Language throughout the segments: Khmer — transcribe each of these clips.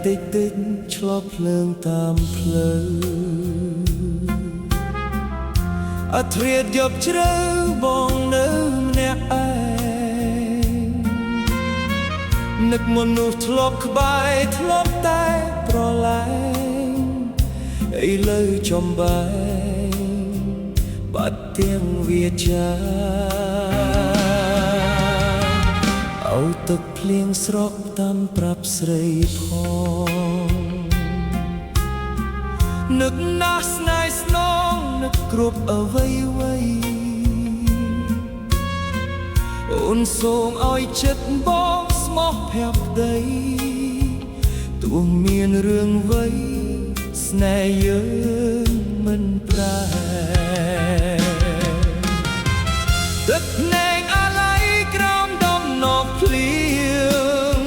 តិចតិចឆ្លប់ភ្លើងតាមផ្លូវអធ្រាត្រយប់ជ្រៅបងនៅម្នាក់ឯងនឹកមនុស្សធ្លាប់ក្បែរធ្លាប់តែប្រឡែងឥឡូវចំបែងបាត់ទាំងវាចាเอาទឹកភ្លៀងស្រកតាមប្រាប់ស្រីផងនឹកណាស់ស្នេហ៍ស្នងនឹកគ្រប់អ្វីអូនសូមឲ្យចិត្តបងស្មោះភក្តីទោះមានរឿងអ្វីស្នេហ៍យើងមិនប្រែទឹកភ្នែកអាឡ័យក្រោមដំណក់ភ្លៀង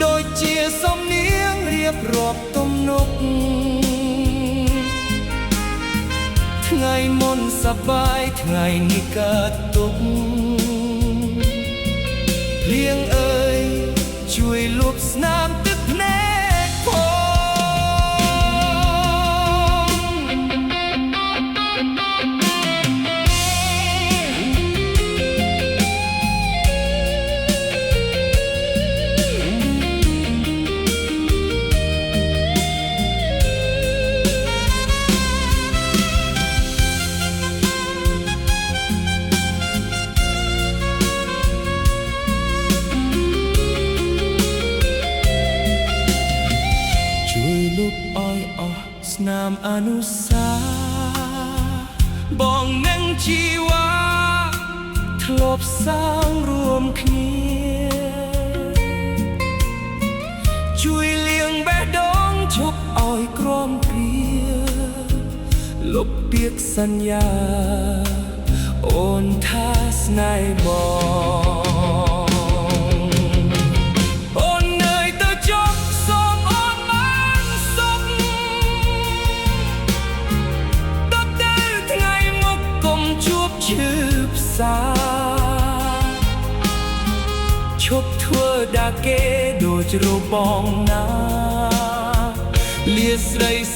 ដូចជាសំនៀងរៀបរាប់ទំនុកថ្ងៃមុនសប្បាយថ្ងៃនេះកើតទុក្ខភ្លៀងអើយជួយលួបស្នាមទឹកភ្នែកផងស្នាមអនុសាបងនឹងជីវ៉ាធ្លាប់សាងរួមគ្នាជួយលៀងបេះដូងឈប់ឲ្យក្រំព្រាលុបពាក្យសន្យាអូនថាស្នេហ៍បងឈឺផ្សាឈប់ធ្វើដាគេដូចរបងណាលាស្រីស